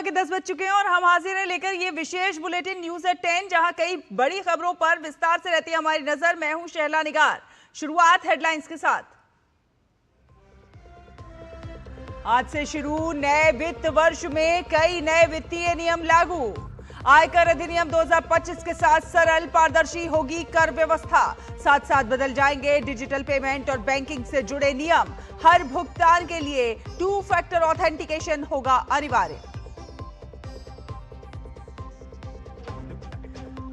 सुबह के 10 बज चुके हैं और हम हाजिर हैं लेकर ये विशेष बुलेटिन न्यूज एट 10, जहां कई बड़ी खबरों पर विस्तार से रहती है हमारी नजर। मैं हूं शहला निगार। शुरुआत हेडलाइंस के साथ। आज से शुरू नए वित्त वर्ष में कई नए वित्तीय नियम लागू। आयकर अधिनियम 2025 के साथ सरल पारदर्शी होगी कर व्यवस्था। साथ साथ बदल जाएंगे डिजिटल पेमेंट और बैंकिंग से जुड़े नियम। हर भुगतान के लिए 2 फैक्टर ऑथेंटिकेशन होगा अनिवार्य।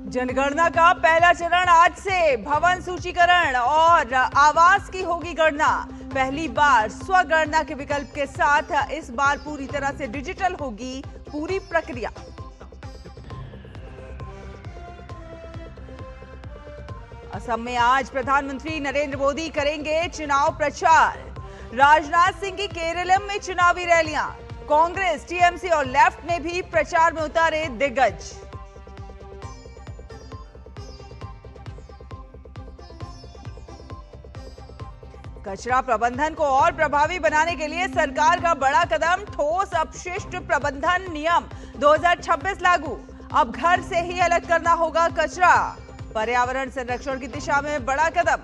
जनगणना का पहला चरण आज से। भवन सूचीकरण और आवास की होगी गणना। पहली बार स्वगणना के विकल्प के साथ इस बार पूरी तरह से डिजिटल होगी पूरी प्रक्रिया। असम में आज प्रधानमंत्री नरेंद्र मोदी करेंगे चुनाव प्रचार। राजनाथ सिंह की केरलम में चुनावी रैलियां। कांग्रेस, टीएमसी और लेफ्ट ने भी प्रचार में उतारे दिग्गज। कचरा प्रबंधन को और प्रभावी बनाने के लिए सरकार का बड़ा कदम। ठोस अपशिष्ट प्रबंधन नियम 2026 लागू। अब घर से ही अलग करना होगा कचरा। पर्यावरण संरक्षण की दिशा में बड़ा कदम।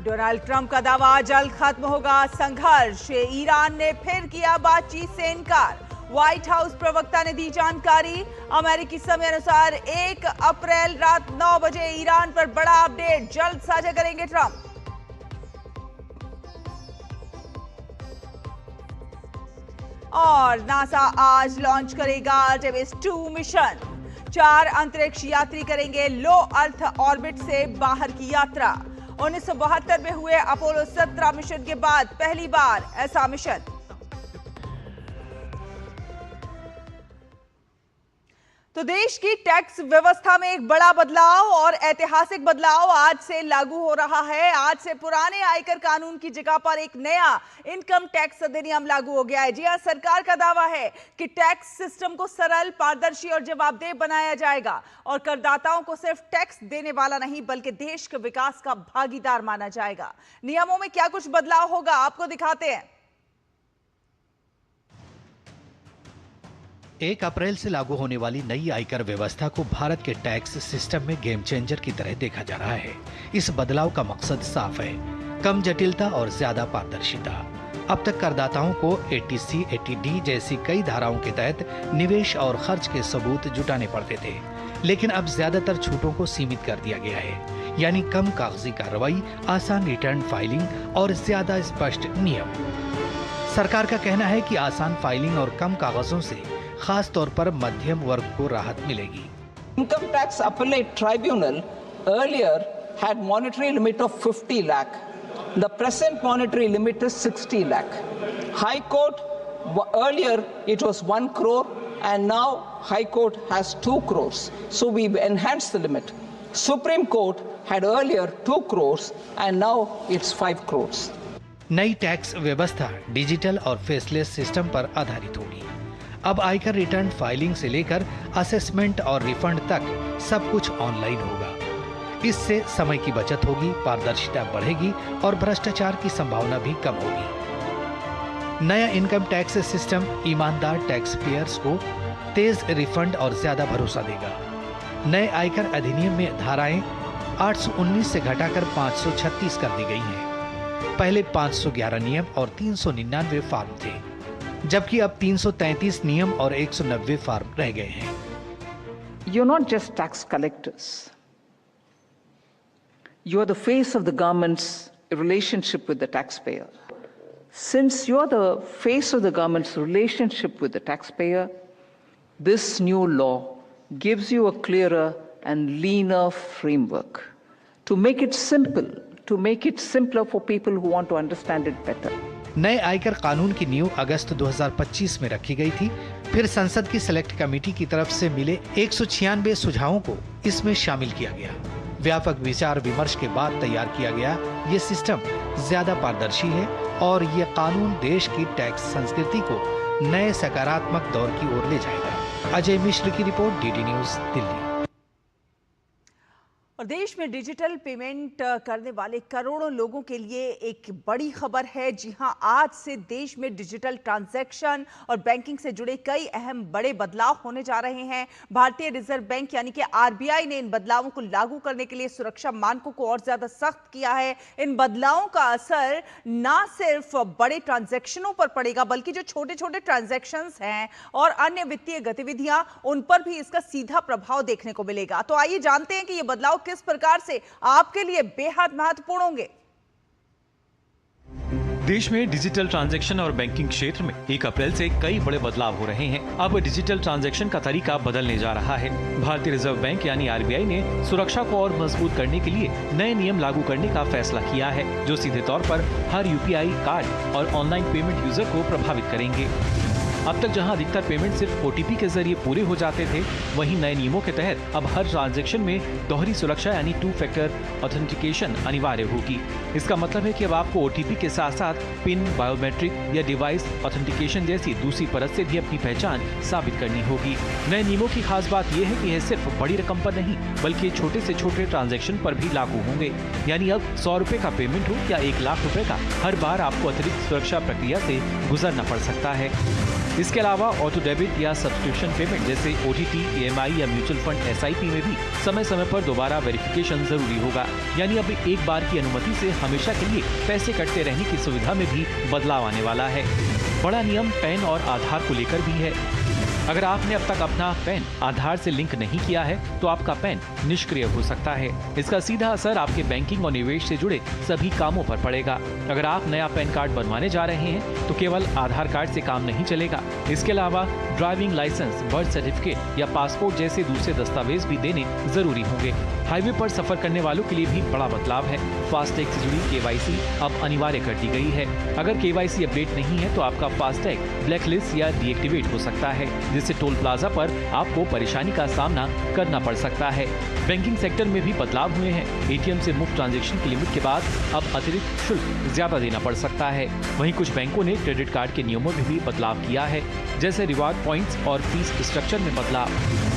डोनाल्ड ट्रंप का दावा जल्द खत्म होगा संघर्ष। ईरान ने फिर किया बातचीत से इनकार। व्हाइट हाउस प्रवक्ता ने दी जानकारी। अमेरिकी समय अनुसार 1 अप्रैल रात 9 बजे ईरान पर बड़ा अपडेट जल्द साझा करेंगे ट्रंप। और नासा आज लॉन्च करेगा आर्टेमिस 2 मिशन। 4 अंतरिक्ष यात्री करेंगे लो अर्थ ऑर्बिट से बाहर की यात्रा। 1972 में हुए अपोलो 17 मिशन के बाद पहली बार ऐसा मिशन। तो देश की टैक्स व्यवस्था में एक बड़ा बदलाव और ऐतिहासिक बदलाव आज से लागू हो रहा है। आज से पुराने आयकर कानून की जगह पर एक नया इनकम टैक्स अधिनियम लागू हो गया है। जी हां, सरकार का दावा है कि टैक्स सिस्टम को सरल, पारदर्शी और जवाबदेह बनाया जाएगा और करदाताओं को सिर्फ टैक्स देने वाला नहीं बल्कि देश के विकास का भागीदार माना जाएगा। नियमों में क्या कुछ बदलाव होगा, आपको दिखाते हैं। 1 अप्रैल से लागू होने वाली नई आयकर व्यवस्था को भारत के टैक्स सिस्टम में गेम चेंजर की तरह देखा जा रहा है। इस बदलाव का मकसद साफ है, कम जटिलता और ज्यादा पारदर्शिता। अब तक करदाताओं को ATC, ATD जैसी कई धाराओं के तहत निवेश और खर्च के सबूत जुटाने पड़ते थे, लेकिन अब ज्यादातर छूटों को सीमित कर दिया गया है, यानी कम कागजी कार्रवाई, आसान रिटर्न फाइलिंग और ज्यादा स्पष्ट नियम। सरकार का कहना है कि आसान फाइलिंग और कम कागजों से खास तौर पर मध्यम वर्ग को राहत मिलेगी। Income Tax Appellate Tribunal earlier had monetary limit of 50 lakh. The present monetary limit is 60 lakh. High Court earlier it was 1 crore and now High Court has 2 crores. So we've enhanced the limit. Supreme Court had earlier 2 crores and now it's 5 crores. नई tax व्यवस्था digital और faceless system पर आधारित होगी। अब आयकर return filing से लेकर असेसमेंट और रिफंड तक सब कुछ ऑनलाइन होगा। इससे समय की बचत होगी, पारदर्शिता बढ़ेगी और भ्रष्टाचार की संभावना भी कम होगी। नया इनकम टैक्स सिस्टम ईमानदार टैक्स पेयर्स को तेज रिफंड और ज्यादा भरोसा देगा। नए आयकर अधिनियम में धाराएं 819 से घटाकर 536 कर दी गई हैं। पहले 511 नियम और 399 फॉर्म थे, जबकि अब 333 नियम और 190 फॉर्म रह गए हैं। You're not just tax collectors. You're the face of the government's relationship with the taxpayer. Since you're the face of the government's relationship with the taxpayer, this new law gives you a clearer and leaner framework to make it simple, to make it simpler for people who want to understand it better. नए आयकर कानून की नींव अगस्त 2025 में रखी गई थी। फिर संसद की सेलेक्ट कमेटी की तरफ से मिले 196 सुझावों को इसमें शामिल किया गया। व्यापक विचार विमर्श के बाद तैयार किया गया ये सिस्टम ज्यादा पारदर्शी है और ये कानून देश की टैक्स संस्कृति को नए सकारात्मक दौर की ओर ले जाएगा। अजय मिश्र की रिपोर्ट, DD न्यूज, दिल्ली। और देश में डिजिटल पेमेंट करने वाले करोड़ों लोगों के लिए एक बड़ी खबर है। जी हां, आज से देश में डिजिटल ट्रांजैक्शन और बैंकिंग से जुड़े कई अहम बड़े बदलाव होने जा रहे हैं। भारतीय रिजर्व बैंक यानी कि आरबीआई ने इन बदलावों को लागू करने के लिए सुरक्षा मानकों को और ज्यादा सख्त किया है। इन बदलावों का असर ना सिर्फ बड़े ट्रांजैक्शनों पर पड़ेगा, बल्कि जो छोटे छोटे ट्रांजैक्शंस हैं और अन्य वित्तीय गतिविधियां, उन पर भी इसका सीधा प्रभाव देखने को मिलेगा। तो आइए जानते हैं कि ये बदलाव किस प्रकार से आपके लिए बेहद महत्वपूर्ण होंगे। देश में डिजिटल ट्रांजैक्शन और बैंकिंग क्षेत्र में 1 अप्रैल से कई बड़े बदलाव हो रहे हैं। अब डिजिटल ट्रांजैक्शन का तरीका बदलने जा रहा है। भारतीय रिजर्व बैंक यानी आरबीआई ने सुरक्षा को और मजबूत करने के लिए नए नियम लागू करने का फैसला किया है, जो सीधे तौर पर हर यूपीआई कार्ड और ऑनलाइन पेमेंट यूजर को प्रभावित करेंगे। अब तक जहां अधिकतर पेमेंट सिर्फ ओटीपी के जरिए पूरे हो जाते थे, वहीं नए नियमों के तहत अब हर ट्रांजैक्शन में दोहरी सुरक्षा यानी 2 फैक्टर ऑथेंटिकेशन अनिवार्य होगी। इसका मतलब है कि अब आपको ओटीपी के साथ साथ पिन, बायोमेट्रिक या डिवाइस ऑथेंटिकेशन जैसी दूसरी परत से भी अपनी पहचान साबित करनी होगी। नए नियमों की खास बात यह है कि यह सिर्फ बड़ी रकम पर नहीं, बल्कि छोटे से छोटे ट्रांजैक्शन पर भी लागू होंगे। यानी अब 100 रुपए का पेमेंट हो या 1 लाख रुपए का, हर बार आपको अतिरिक्त सुरक्षा प्रक्रिया से गुजरना पड़ सकता है। इसके अलावा ऑटो डेबिट या सब्सक्रिप्शन पेमेंट जैसे ओटीटी, ईएमआई या म्यूचुअल फंड एसआईपी में भी समय समय पर दोबारा वेरिफिकेशन जरूरी होगा। यानी अब एक बार की अनुमति से हमेशा के लिए पैसे कटते रहने की सुविधा में भी बदलाव आने वाला है। बड़ा नियम पैन और आधार को लेकर भी है। अगर आपने अब तक अपना पैन आधार से लिंक नहीं किया है, तो आपका पैन निष्क्रिय हो सकता है। इसका सीधा असर आपके बैंकिंग और निवेश से जुड़े सभी कामों पर पड़ेगा। अगर आप नया पैन कार्ड बनवाने जा रहे हैं, तो केवल आधार कार्ड से काम नहीं चलेगा। इसके अलावा ड्राइविंग लाइसेंस, बर्थ सर्टिफिकेट या पासपोर्ट जैसे दूसरे दस्तावेज भी देने जरूरी होंगे। हाईवे पर सफर करने वालों के लिए भी बड़ा बदलाव है। फास्टैग से जुड़ी केवाईसी अब अनिवार्य कर दी गई है। अगर केवाईसी अपडेट नहीं है, तो आपका फास्टैग ब्लैकलिस्ट या डीएक्टिवेट हो सकता है, जिससे टोल प्लाजा पर आपको परेशानी का सामना करना पड़ सकता है। बैंकिंग सेक्टर में भी बदलाव हुए हैं। एटीएम से मुफ्त ट्रांजैक्शन की लिमिट के बाद अब अतिरिक्त शुल्क ज्यादा देना पड़ सकता है। वहीं कुछ बैंकों ने क्रेडिट कार्ड के नियमों में भी बदलाव किया है, जैसे रिवार्ड पॉइंट्स और फीस स्ट्रक्चर में बदलाव।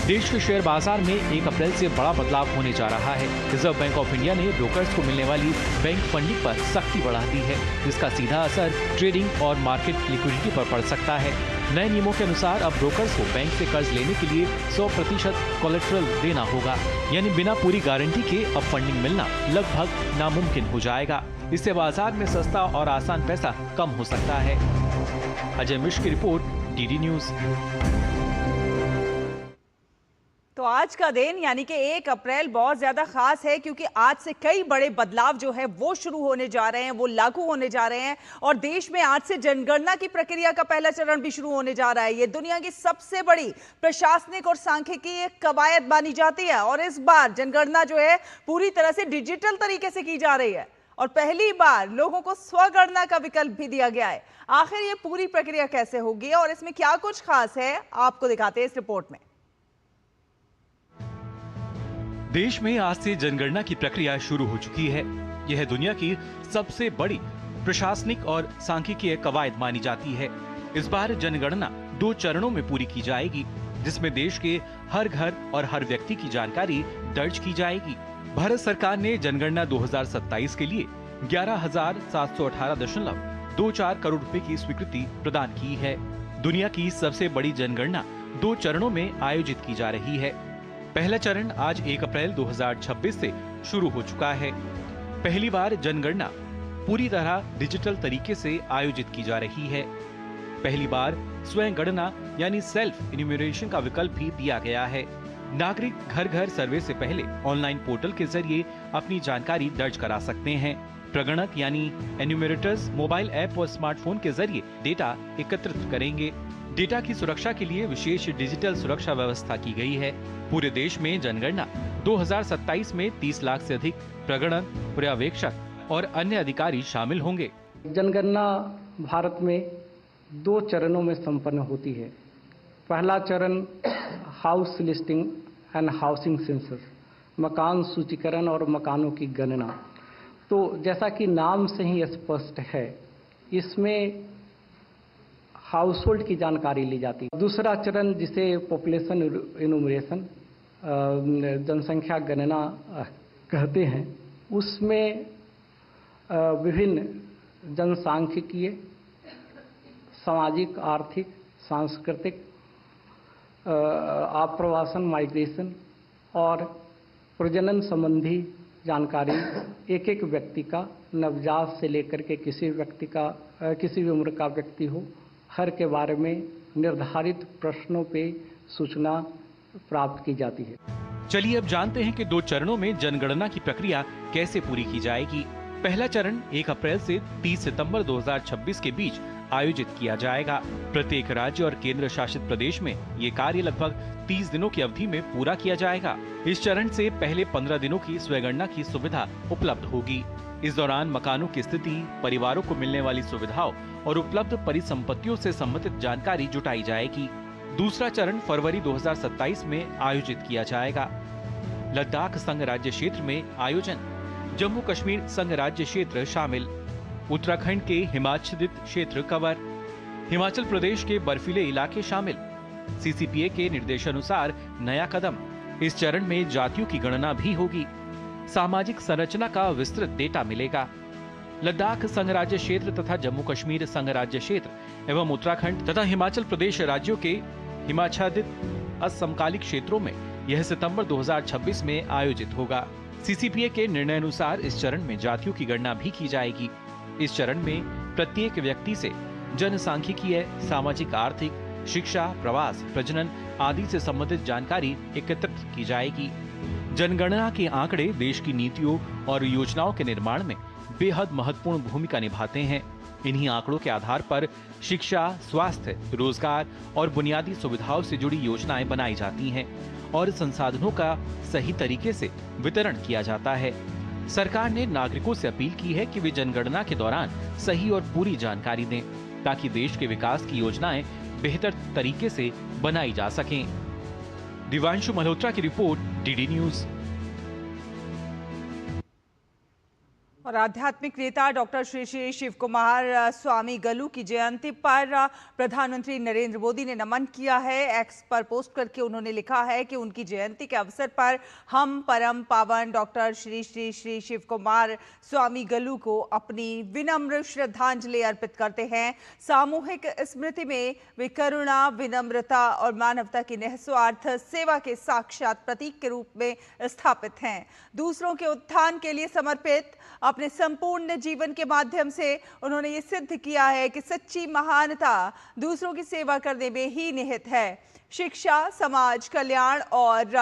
देश के शेयर बाजार में 1 अप्रैल से बड़ा बदलाव होने जा रहा है। रिजर्व बैंक ऑफ इंडिया ने ब्रोकर्स को मिलने वाली बैंक फंडिंग पर सख्ती बढ़ा दी है, जिसका सीधा असर ट्रेडिंग और मार्केट लिक्विडिटी पर पड़ सकता है। नए नियमों के अनुसार अब ब्रोकर्स को बैंक से कर्ज लेने के लिए 100% कोलेटरल देना होगा। यानी बिना पूरी गारंटी के अब फंडिंग मिलना लगभग नामुमकिन हो जाएगा। इससे बाजार में सस्ता और आसान पैसा कम हो सकता है। अजय मिश्र की रिपोर्ट, डीडी न्यूज। तो आज का दिन यानी कि 1 अप्रैल बहुत ज्यादा खास है, क्योंकि आज से कई बड़े बदलाव जो है वो शुरू होने जा रहे हैं, वो लागू होने जा रहे हैं। और देश में आज से जनगणना की प्रक्रिया का पहला चरण भी शुरू होने जा रहा है। ये दुनिया की सबसे बड़ी प्रशासनिक और सांख्यिकीय कवायद मानी जाती है। और इस बार जनगणना जो है पूरी तरह से डिजिटल तरीके से की जा रही है और पहली बार लोगों को स्वगणना का विकल्प भी दिया गया है। आखिर ये पूरी प्रक्रिया कैसे होगी और इसमें क्या कुछ खास है, आपको दिखाते हैं इस रिपोर्ट में। देश में आज से जनगणना की प्रक्रिया शुरू हो चुकी है। यह दुनिया की सबसे बड़ी प्रशासनिक और सांख्यिकीय कवायद मानी जाती है। इस बार जनगणना 2 चरणों में पूरी की जाएगी, जिसमें देश के हर घर और हर व्यक्ति की जानकारी दर्ज की जाएगी। भारत सरकार ने जनगणना 2027 के लिए 11,718.24 करोड़ रुपए की स्वीकृति प्रदान की है। दुनिया की सबसे बड़ी जनगणना 2 चरणों में आयोजित की जा रही है। पहला चरण आज 1 अप्रैल 2026 से शुरू हो चुका है। पहली बार जनगणना पूरी तरह डिजिटल तरीके से आयोजित की जा रही है। पहली बार स्वयं गणना यानी सेल्फ इन्यूमरेशन का विकल्प भी दिया गया है। नागरिक घर घर सर्वे से पहले ऑनलाइन पोर्टल के जरिए अपनी जानकारी दर्ज करा सकते हैं। प्रगणक यानी एन्यूमरेटर्स मोबाइल ऐप और स्मार्टफोन के जरिए डेटा एकत्रित करेंगे। डेटा की सुरक्षा के लिए विशेष डिजिटल सुरक्षा व्यवस्था की गई है। पूरे देश में जनगणना 2027 में 30 लाख से अधिक प्रगणक, पर्यवेक्षक और अन्य अधिकारी शामिल होंगे। जनगणना भारत में 2 चरणों में संपन्न होती है। पहला चरण house listing and housing census, मकान सूचीकरण और मकानों की गणना। तो जैसा कि नाम से ही स्पष्ट है, इसमें हाउस होल्ड की जानकारी ली जाती है। दूसरा चरण जिसे पॉपुलेशन इनुमरेशन जनसंख्या गणना कहते हैं, उसमें विभिन्न जनसांख्यिकीय, सामाजिक, आर्थिक, सांस्कृतिक, आप्रवासन, माइग्रेशन और प्रजनन संबंधी जानकारी एक एक व्यक्ति का, नवजात से लेकर के किसी व्यक्ति का, किसी भी उम्र का व्यक्ति हो, हर के बारे में निर्धारित प्रश्नों पे सूचना प्राप्त की जाती है। चलिए अब जानते हैं कि 2 चरणों में जनगणना की प्रक्रिया कैसे पूरी की जाएगी। पहला चरण 1 अप्रैल से 30 सितंबर 2026 के बीच आयोजित किया जाएगा। प्रत्येक राज्य और केंद्र शासित प्रदेश में ये कार्य लगभग 30 दिनों की अवधि में पूरा किया जाएगा। इस चरण से पहले 15 दिनों की स्वयंगणना की सुविधा उपलब्ध होगी। इस दौरान मकानों की स्थिति, परिवारों को मिलने वाली सुविधाओं और उपलब्ध परिसंपत्तियों से संबंधित जानकारी जुटाई जाएगी। दूसरा चरण फरवरी 2027 में आयोजित किया जाएगा। लद्दाख संघ राज्य क्षेत्र में आयोजन, जम्मू कश्मीर संघ राज्य क्षेत्र शामिल, उत्तराखंड के हिमाच्छादित क्षेत्र कवर, हिमाचल प्रदेश के बर्फीले इलाके शामिल। सीसीपीए के निर्देशानुसार नया कदम, इस चरण में जातियों की गणना भी होगी। सामाजिक संरचना का विस्तृत डेटा मिलेगा। लद्दाख संघ राज्य क्षेत्र तथा जम्मू कश्मीर संघ राज्य क्षेत्र एवं उत्तराखंड तथा हिमाचल प्रदेश राज्यों के हिमाच्छादित असमकालिक क्षेत्रों में यह सितंबर 2026 में आयोजित होगा। सीसीपीए के निर्णय अनुसार इस चरण में जातियों की गणना भी की जाएगी। इस चरण में प्रत्येक व्यक्ति से जनसांख्यिकीय, सामाजिक, आर्थिक, शिक्षा, प्रवास, प्रजनन आदि से संबंधित जानकारी एकत्रित की जाएगी। जनगणना के आंकड़े देश की नीतियों और योजनाओं के निर्माण में बेहद महत्वपूर्ण भूमिका निभाते हैं। इन्हीं आंकड़ों के आधार पर शिक्षा, स्वास्थ्य, रोजगार और बुनियादी सुविधाओं से जुड़ी योजनाएं बनाई जाती हैं और संसाधनों का सही तरीके से वितरण किया जाता है। सरकार ने नागरिकों से अपील की है कि वे जनगणना के दौरान सही और पूरी जानकारी दें, ताकि देश के विकास की योजनाएं बेहतर तरीके से बनाई जा सकें। दिवांशु मल्होत्रा की रिपोर्ट, डीडी न्यूज। और आध्यात्मिक नेता डॉक्टर श्री श्री शिव कुमार स्वामी गलू की जयंती पर प्रधानमंत्री नरेंद्र मोदी ने नमन किया है। एक्स पर पोस्ट करके उन्होंने लिखा है कि उनकी जयंती के अवसर पर हम परम पावन डॉक्टर श्री श्री श्री शिव कुमार स्वामी गलू को अपनी विनम्र श्रद्धांजलि अर्पित करते हैं। सामूहिक स्मृति में वे करुणा, विनम्रता और मानवता की निस्वार्थ सेवा के साक्षात प्रतीक के रूप में स्थापित हैं। दूसरों के उत्थान के लिए समर्पित अपने संपूर्ण जीवन के माध्यम से उन्होंने ये सिद्ध किया है कि सच्ची महानता दूसरों की सेवा करने में ही निहित है। शिक्षा, समाज कल्याण और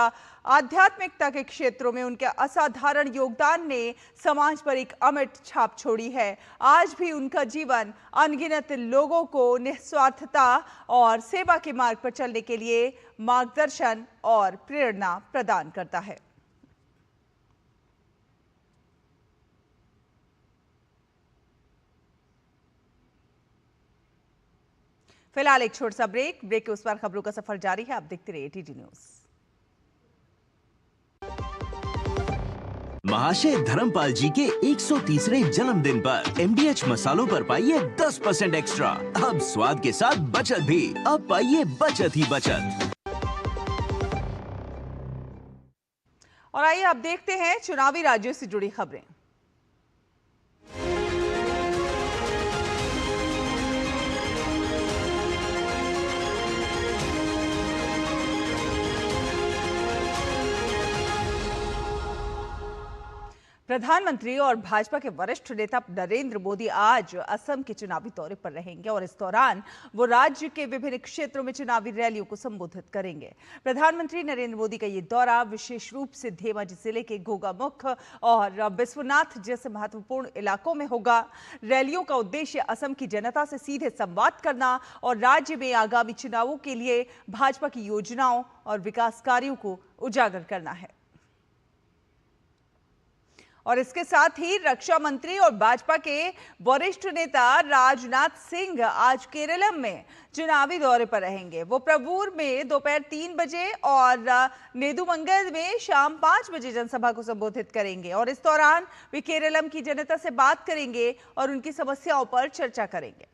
आध्यात्मिकता के क्षेत्रों में उनके असाधारण योगदान ने समाज पर एक अमिट छाप छोड़ी है। आज भी उनका जीवन अनगिनत लोगों को निस्वार्थता और सेवा के मार्ग पर चलने के लिए मार्गदर्शन और प्रेरणा प्रदान करता है। फिलहाल एक छोटा सा ब्रेक के उस पर खबरों का सफर जारी है। आप देखते रहिए टीडी न्यूज। महाशय धर्मपाल जी के 130वें जन्मदिन पर MDH मसालों पर पाइए 10% एक्स्ट्रा। अब स्वाद के साथ बचत भी। अब पाइए बचत ही बचत। और आइए आप देखते हैं चुनावी राज्यों से जुड़ी खबरें। प्रधानमंत्री और भाजपा के वरिष्ठ नेता नरेंद्र मोदी आज असम के चुनावी दौरे पर रहेंगे और इस दौरान वो राज्य के विभिन्न क्षेत्रों में चुनावी रैलियों को संबोधित करेंगे। प्रधानमंत्री नरेंद्र मोदी का ये दौरा विशेष रूप से धेमाजी जिले के गोगामुख और बिस्वनाथ जैसे महत्वपूर्ण इलाकों में होगा। रैलियों का उद्देश्य असम की जनता से सीधे संवाद करना और राज्य में आगामी चुनावों के लिए भाजपा की योजनाओं और विकास कार्यों को उजागर करना है। और इसके साथ ही रक्षा मंत्री और भाजपा के वरिष्ठ नेता राजनाथ सिंह आज केरलम में चुनावी दौरे पर रहेंगे। वो प्रवूर में दोपहर 3 बजे और नेदुमंगल में शाम 5 बजे जनसभा को संबोधित करेंगे और इस दौरान वे केरलम की जनता से बात करेंगे और उनकी समस्याओं पर चर्चा करेंगे।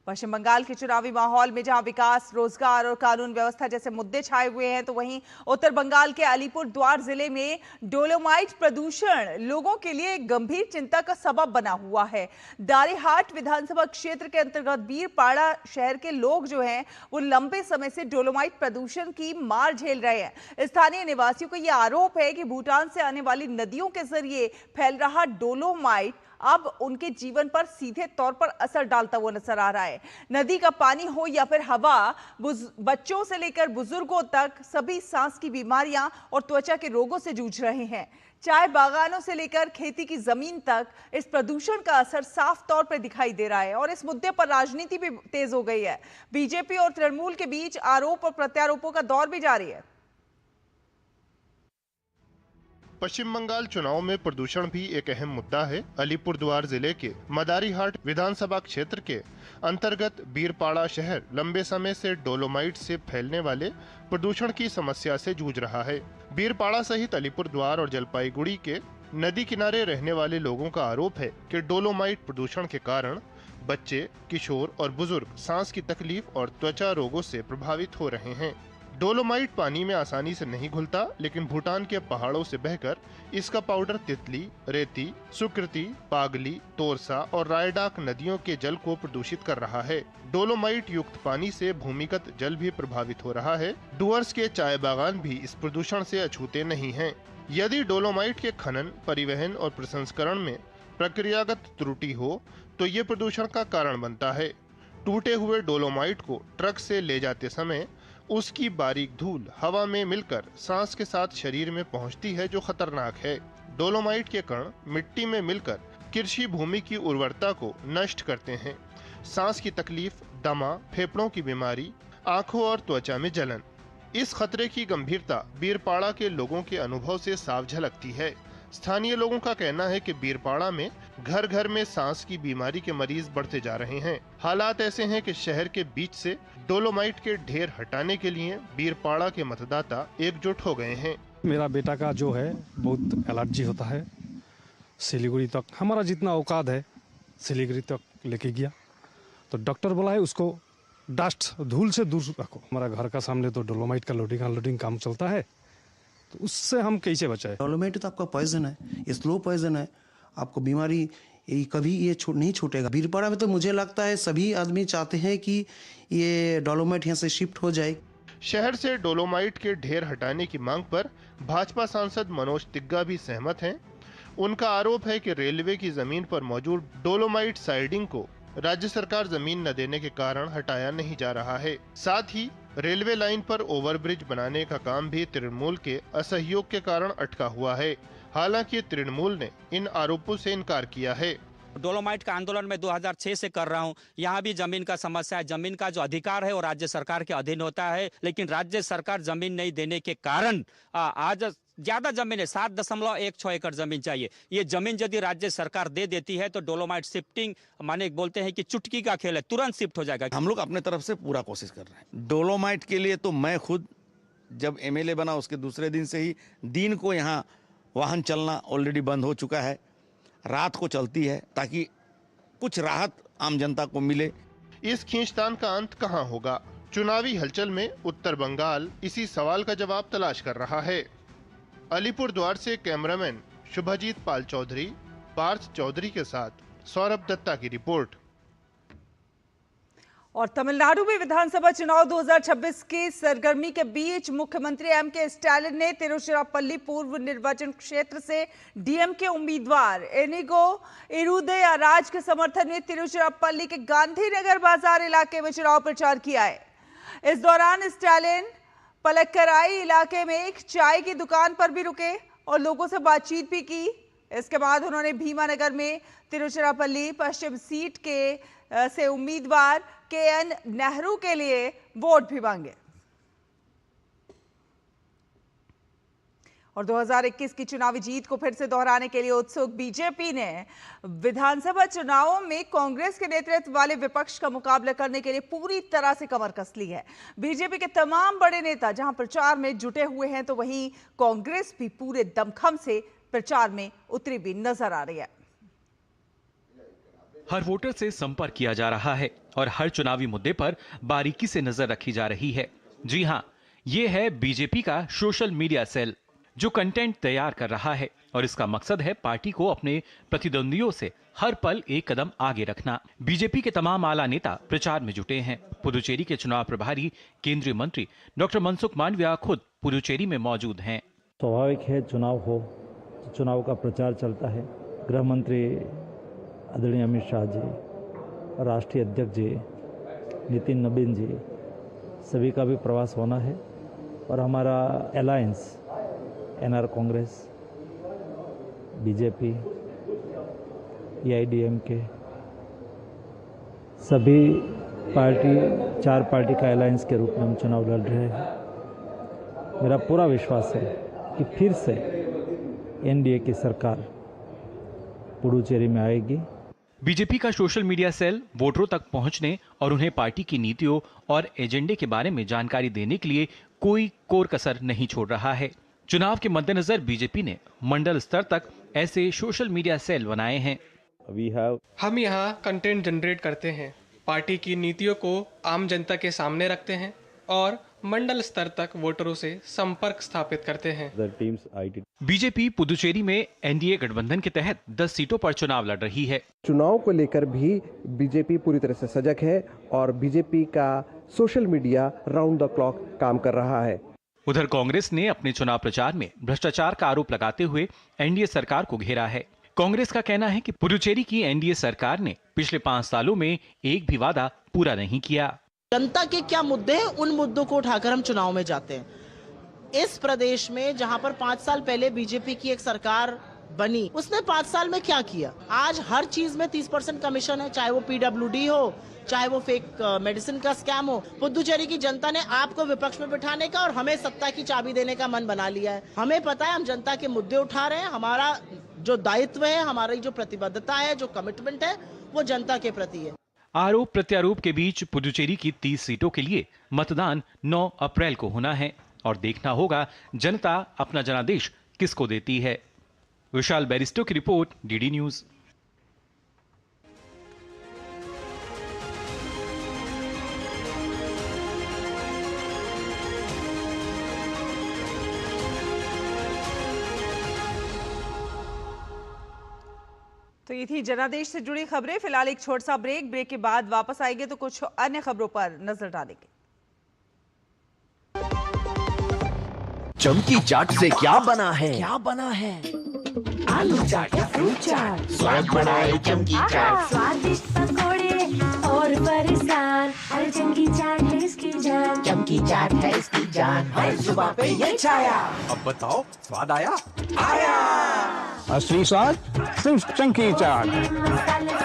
पश्चिम बंगाल के चुनावी माहौल में जहां विकास, रोजगार और कानून व्यवस्था जैसे मुद्दे छाए हुए हैं, तो वहीं उत्तर बंगाल के अलीपुरद्वार जिले में डोलोमाइट प्रदूषण लोगों के लिए एक गंभीर चिंता का सबब बना हुआ है। दारेहाट विधानसभा क्षेत्र के अंतर्गत बीरपाड़ा शहर के लोग जो हैं वो लंबे समय से डोलोमाइट प्रदूषण की मार झेल रहे हैं। स्थानीय निवासियों का यह आरोप है कि भूटान से आने वाली नदियों के जरिए फैल रहा डोलोमाइट अब उनके जीवन पर सीधे तौर पर असर डालता हुआ नजर आ रहा है। नदी का पानी हो या फिर हवा, बच्चों से लेकर बुजुर्गों तक सभी सांस की बीमारियां और त्वचा के रोगों से जूझ रहे हैं। चाय बागानों से लेकर खेती की जमीन तक इस प्रदूषण का असर साफ तौर पर दिखाई दे रहा है और इस मुद्दे पर राजनीति भी तेज हो गई है। बीजेपी और तृणमूल के बीच आरोप और प्रत्यारोपों का दौर भी जारी है। पश्चिम बंगाल चुनाव में प्रदूषण भी एक अहम मुद्दा है। अलीपुरद्वार जिले के मदारीहाट विधानसभा क्षेत्र के अंतर्गत बीरपाड़ा शहर लंबे समय से डोलोमाइट से फैलने वाले प्रदूषण की समस्या से जूझ रहा है। बीरपाड़ा सहित अलीपुरद्वार और जलपाईगुड़ी के नदी किनारे रहने वाले लोगों का आरोप है कि डोलोमाइट प्रदूषण के कारण बच्चे, किशोर और बुजुर्ग सांस की तकलीफ और त्वचा रोगों से प्रभावित हो रहे हैं। डोलोमाइट पानी में आसानी से नहीं घुलता, लेकिन भूटान के पहाड़ों से बहकर इसका पाउडर तितली, रेती, सुकृति, पागली, तोरसा और रायडाक नदियों के जल को प्रदूषित कर रहा है। डोलोमाइट युक्त पानी से भूमिगत जल भी प्रभावित हो रहा है। डुअर्स के चाय बागान भी इस प्रदूषण से अछूते नहीं हैं। यदि डोलोमाइट के खनन, परिवहन और प्रसंस्करण में प्रक्रियागत त्रुटि हो तो ये प्रदूषण का कारण बनता है। टूटे हुए डोलोमाइट को ट्रक से ले जाते समय उसकी बारीक धूल हवा में मिलकर सांस के साथ शरीर में पहुंचती है, जो खतरनाक है। डोलोमाइट के कण मिट्टी में मिलकर कृषि भूमि की उर्वरता को नष्ट करते हैं। सांस की तकलीफ, दमा, फेफड़ों की बीमारी, आंखों और त्वचा में जलन। इस खतरे की गंभीरता बीरपाड़ा के लोगों के अनुभव से साफ झलकती है। स्थानीय लोगों का कहना है कि बीरपाड़ा में घर घर में सांस की बीमारी के मरीज बढ़ते जा रहे हैं। हालात ऐसे हैं कि शहर के बीच से डोलोमाइट के ढेर हटाने के लिए बीरपाड़ा के मतदाता एकजुट हो गए हैं। मेरा बेटा का जो है बहुत एलर्जी होता है। सिलीगुड़ी तक हमारा जितना औकात है सिलीगुड़ी तक लेके गया तो डॉक्टर बोला है उसको डस्ट, धूल से दूर रखो। हमारा घर का सामने तो डोलोमाइट का लोडिंग अनलोडिंग काम चलता है, तो उससे हम कैसे बचाएं? डोलोमाइट तो आपका पॉइजन है, ये स्लो पॉइजन है। आपको बीमारी कभी ये नहीं छूटेगा। बीरपाड़ा में तो मुझे लगता है सभी आदमी चाहते हैं कि ये डोलोमाइट यहाँ से शिफ्ट हो जाए। शहर से डोलोमाइट के ढेर हटाने की मांग पर भाजपा सांसद मनोज तिग्गा भी सहमत हैं। उनका आरोप है कि रेलवे की जमीन पर मौजूद डोलोमाइट साइडिंग को राज्य सरकार जमीन न देने के कारण हटाया नहीं जा रहा है। साथ ही रेलवे लाइन पर ओवरब्रिज बनाने का काम भी तृणमूल के असहयोग के कारण अटका हुआ है। हालांकि तृणमूल ने इन आरोपों से इनकार किया है। डोलोमाइट का आंदोलन मैं 2006 से कर रहा हूं। यहाँ भी जमीन का समस्या है। जमीन का जो अधिकार है वो राज्य सरकार के अधीन होता है, लेकिन राज्य सरकार जमीन नहीं देने के कारण आज ज्यादा जमीन है, 7.16 एकड़ जमीन चाहिए। ये जमीन यदि राज्य सरकार दे देती है तो डोलोमाइट शिफ्टिंग माने बोलते हैं कि चुटकी का खेल है, तुरंत शिफ्ट हो जाएगा। हम लोग अपने तरफ से पूरा कोशिश कर रहे हैं। डोलोमाइट के लिए तो मैं खुद जब एमएलए बना उसके दूसरे दिन से ही दिन को यहाँ वाहन चलना ऑलरेडी बंद हो चुका है, रात को चलती है ताकि कुछ राहत आम जनता को मिले। इस खींचतान का अंत कहां होगा? चुनावी हलचल में उत्तर बंगाल इसी सवाल का जवाब तलाश कर रहा है। अलीपुरद्वार से कैमरामैन शुभजीत पाल चौधरी, पार्थ चौधरी के साथ सौरभ दत्ता की रिपोर्ट। और तमिलनाडु में विधानसभा चुनाव 2026 की सरगर्मी के बीच मुख्यमंत्री एम.के. स्टालिन ने तिरुचिरापल्ली पूर्व निर्वाचन क्षेत्र से डीएमके उम्मीदवार इनिगो इरुदेयाराज के समर्थन में तिरुचिरापल्ली के गांधीनगर बाजार इलाके में चुनाव प्रचार किया है। इस दौरान स्टालिन पलक्कराई इलाके में एक चाय की दुकान पर भी रुके और लोगों से बातचीत भी की। इसके बाद उन्होंने भीमानगर में तिरुचिरापल्ली पश्चिम सीट से उम्मीदवार के.एन. नेहरू के लिए वोट भी मांगे। और 2021 की चुनावी जीत को फिर से दोहराने के लिए उत्सुक बीजेपी ने विधानसभा चुनावों में कांग्रेस के नेतृत्व वाले विपक्ष का मुकाबला करने के लिए पूरी तरह से कमर कस ली है। बीजेपी के तमाम बड़े नेता जहां प्रचार में जुटे हुए हैं, तो वहीं कांग्रेस भी पूरे दमखम से प्रचार में उतरी भी नजर आ रही है। हर वोटर से संपर्क किया जा रहा है और हर चुनावी मुद्दे पर बारीकी से नजर रखी जा रही है। जी हां, ये है बीजेपी का सोशल मीडिया सेल जो कंटेंट तैयार कर रहा है और इसका मकसद है पार्टी को अपने प्रतिद्वंदियों से हर पल एक कदम आगे रखना। बीजेपी के तमाम आला नेता प्रचार में जुटे हैं। पुदुचेरी के चुनाव प्रभारी केंद्रीय मंत्री डॉक्टर मनसुख मांडविया खुद पुदुचेरी में मौजूद हैं। स्वाभाविक है चुनाव हो, चुनाव का प्रचार चलता है। गृह मंत्री आदरणीय अमित शाह जी, राष्ट्रीय अध्यक्ष जी नितिन नबीन जी, सभी का भी प्रवास होना है और हमारा alliance NR Congress, BJP, AIADMK, सभी पार्टी 4 पार्टी का अलायंस के रूप में हम चुनाव लड़ रहे हैं। मेरा पूरा विश्वास है कि फिर से एनडीए की सरकार पुडुचेरी में आएगी। बीजेपी का सोशल मीडिया सेल वोटरों तक पहुंचने और उन्हें पार्टी की नीतियों और एजेंडे के बारे में जानकारी देने के लिए कोई कोर कसर नहीं छोड़ रहा है। चुनाव के मद्देनजर बीजेपी ने मंडल स्तर तक ऐसे सोशल मीडिया सेल बनाए हैं। हम यहाँ कंटेंट जनरेट करते हैं, पार्टी की नीतियों को आम जनता के सामने रखते हैं और मंडल स्तर तक वोटरों से संपर्क स्थापित करते हैं। बीजेपी पुदुचेरी में एनडीए गठबंधन के तहत 10 सीटों पर चुनाव लड़ रही है। चुनाव को लेकर भी बीजेपी पूरी तरह से सजग है और बीजेपी का social media round the clock काम कर रहा है। उधर कांग्रेस ने अपने चुनाव प्रचार में भ्रष्टाचार का आरोप लगाते हुए एनडीए सरकार को घेरा है। कांग्रेस का कहना है कि पुदुचेरी की एनडीए सरकार ने पिछले 5 सालों में एक भी वादा पूरा नहीं किया। जनता के क्या मुद्दे हैं, उन मुद्दों को उठाकर हम चुनाव में जाते हैं। इस प्रदेश में जहां पर 5 साल पहले बीजेपी की एक सरकार बनी, उसने 5 साल में क्या किया? आज हर चीज में 30% कमीशन है, चाहे वो पीडब्ल्यूडी हो, चाहे वो फेक मेडिसिन का स्कैम हो। पुदुचेरी की जनता ने आपको विपक्ष में बिठाने का और हमें सत्ता की चाबी देने का मन बना लिया है। हमें पता है हम जनता के मुद्दे उठा रहे हैं। हमारा जो दायित्व है, हमारी जो प्रतिबद्धता है, जो कमिटमेंट है, वो जनता के प्रति है। आरोप प्रत्यारोप के बीच पुदुचेरी की 30 सीटों के लिए मतदान 9 अप्रैल को होना है और देखना होगा जनता अपना जनादेश किसको देती है। विशाल बैरिस्टो की रिपोर्ट, डीडी न्यूज। तो ये थी जनादेश से जुड़ी खबरें। फिलहाल एक छोटा सा ब्रेक के बाद वापस आएंगे तो कुछ अन्य खबरों पर नजर डालेंगे। चमकी चाट से क्या बना है? आलू चाट या फ्रूट चाट, स्वाद बनाए चमकी चाट। स्वादिष्ट पकोड़े और बरसात, हर चमकी चाट है इसकी जान। चमकी चाट है इसकी जान, हर जुबान पे ये छाया। अब बताओ स्वाद आया? आया। असली स्वाद सिर्फ चमकी चाट। मसाले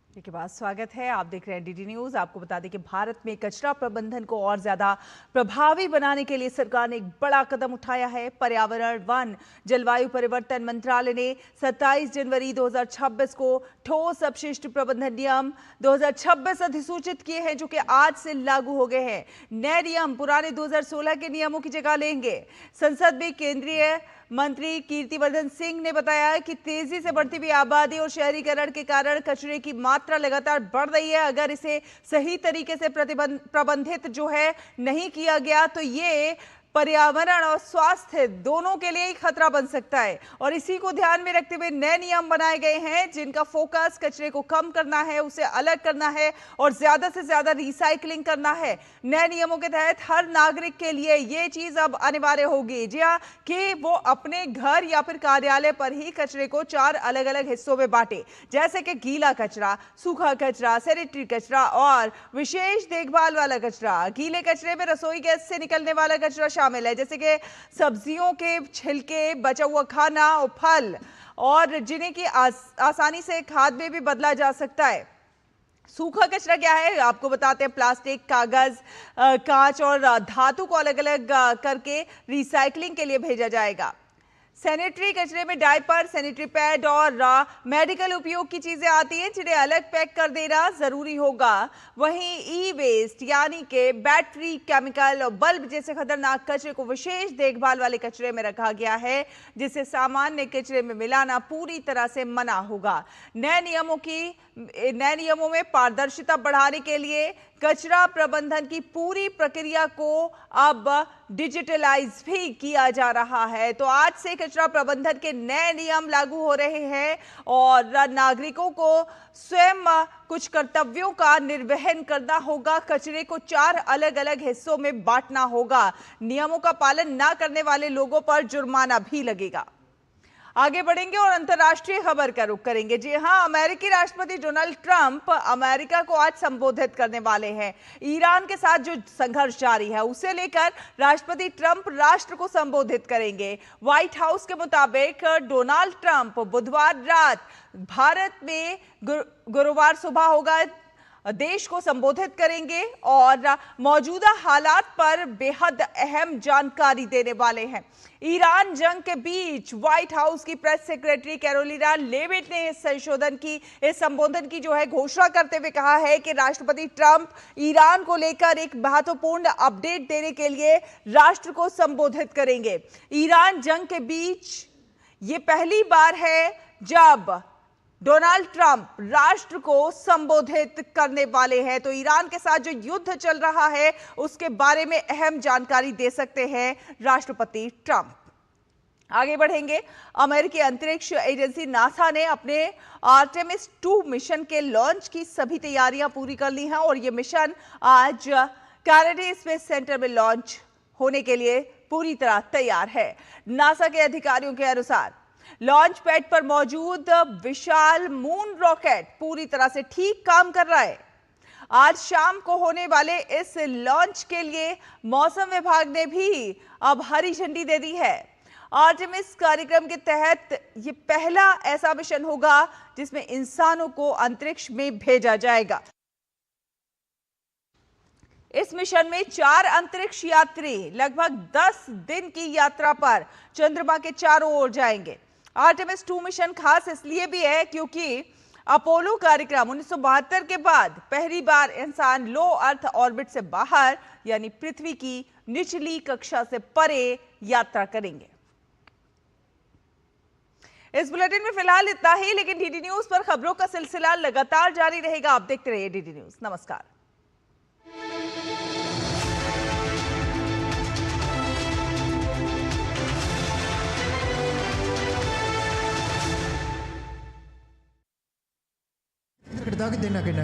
सच के बाद स्वागत है। आप देख रहे हैं डीडी न्यूज। आपको बता दें कि भारत में कचरा प्रबंधन को और ज्यादा प्रभावी बनाने के लिए सरकार ने एक बड़ा कदम उठाया है। पर्यावरण, वन, जलवायु परिवर्तन मंत्रालय ने 27 जनवरी 2026 को ठोस अपशिष्ट प्रबंधन नियम 2026 अधिसूचित किए हैं, जो कि आज से लागू हो गए हैं। नए नियम पुराने 2016 के नियमों की जगह लेंगे। संसद में केंद्रीय मंत्री कीर्तिवर्धन सिंह ने बताया कि तेजी से बढ़ती हुई आबादी और शहरीकरण के कारण कचरे की मात्रा लगातार बढ़ रही है। अगर इसे सही तरीके से प्रबंधित जो है नहीं किया गया तो ये पर्यावरण और स्वास्थ्य दोनों के लिए ही खतरा बन सकता है। और इसी को ध्यान में रखते हुए नए नियम बनाए गए हैं, जिनका फोकस कचरे को कम करना है, उसे अलग करना है और ज्यादा से ज्यादा रिसाइकलिंग करना है। नए नियमों के तहत हर नागरिक के लिए ये चीज अब अनिवार्य होगी, जी हाँ, कि वो अपने घर या फिर कार्यालय पर ही कचरे को 4 अलग अलग हिस्सों में बांटे, जैसे कि गीला कचरा, सूखा कचरा, सैनिटरी कचरा और विशेष देखभाल वाला कचरा। गीले कचरे में रसोई गैस से निकलने वाला कचरा शामिल है, जैसे कि सब्जियों के छिलके, बचा हुआ खाना और फल, और जिन्हें की आसानी से खाद में भी बदला जा सकता है। सूखा कचरा क्या है आपको बताते हैं। प्लास्टिक, कागज, कांच और धातु को अलग अलग करके रिसाइकलिंग के लिए भेजा जाएगा। सैनिटरी कचरे में डायपर, सैनिटरी पैड और मेडिकल उपयोग की चीजें आती हैं जिन्हें अलग पैक कर देना जरूरी होगा। वहीं ई वेस्ट यानी कि बैटरी, केमिकल और बल्ब जैसे खतरनाक कचरे को विशेष देखभाल वाले कचरे में रखा गया है, जिसे सामान्य कचरे में मिलाना पूरी तरह से मना होगा। नए नियमों में पारदर्शिता बढ़ाने के लिए कचरा प्रबंधन की पूरी प्रक्रिया को अब डिजिटलाइज भी किया जा रहा है। तो आज से कचरा प्रबंधन के नए नियम लागू हो रहे हैं और नागरिकों को स्वयं कुछ कर्तव्यों का निर्वहन करना होगा। कचरे को 4 अलग-अलग हिस्सों में बांटना होगा। नियमों का पालन न करने वाले लोगों पर जुर्माना भी लगेगा। आगे बढ़ेंगे और अंतर्राष्ट्रीय खबर का रुख करेंगे। जी हां, अमेरिकी राष्ट्रपति डोनाल्ड ट्रंप अमेरिका को आज संबोधित करने वाले हैं। ईरान के साथ जो संघर्ष जारी है उसे लेकर राष्ट्रपति ट्रंप राष्ट्र को संबोधित करेंगे। व्हाइट हाउस के मुताबिक डोनाल्ड ट्रंप बुधवार रात भारत में गुरुवार सुबह होगा देश को संबोधित करेंगे और मौजूदा हालात पर बेहद अहम जानकारी देने वाले हैं। ईरान जंग के बीच व्हाइट हाउस की प्रेस सेक्रेटरी कैरोलिना लेविट ने इस संबोधन की जो है घोषणा करते हुए कहा है कि राष्ट्रपति ट्रंप ईरान को लेकर एक महत्वपूर्ण अपडेट देने के लिए राष्ट्र को संबोधित करेंगे। ईरान जंग के बीच ये पहली बार है जब डोनाल्ड ट्रंप राष्ट्र को संबोधित करने वाले हैं। तो ईरान के साथ जो युद्ध चल रहा है उसके बारे में अहम जानकारी दे सकते हैं राष्ट्रपति ट्रंप। आगे बढ़ेंगे। अमेरिकी अंतरिक्ष एजेंसी नासा ने अपने आर्टेमिस 2 मिशन के लॉन्च की सभी तैयारियां पूरी कर ली हैं और यह मिशन आज कैनेडी स्पेस सेंटर में लॉन्च होने के लिए पूरी तरह तैयार है। नासा के अधिकारियों के अनुसार लॉन्च पैड पर मौजूद विशाल मून रॉकेट पूरी तरह से ठीक काम कर रहा है। आज शाम को होने वाले इस लॉन्च के लिए मौसम विभाग ने भी अब हरी झंडी दे दी है। आर्टेमिस कार्यक्रम के तहत यह पहला ऐसा मिशन होगा जिसमें इंसानों को अंतरिक्ष में भेजा जाएगा। इस मिशन में 4 अंतरिक्ष यात्री लगभग 10 दिन की यात्रा पर चंद्रमा के चारों ओर जाएंगे। आर्टेमिस 2 मिशन खास इसलिए भी है क्योंकि अपोलो कार्यक्रम 1972 के बाद पहली बार इंसान लो अर्थ ऑर्बिट से बाहर यानी पृथ्वी की निचली कक्षा से परे यात्रा करेंगे। इस बुलेटिन में फिलहाल इतना ही, लेकिन डीडी न्यूज पर खबरों का सिलसिला लगातार जारी रहेगा। आप देखते रहिए डीडी न्यूज। नमस्कार। देना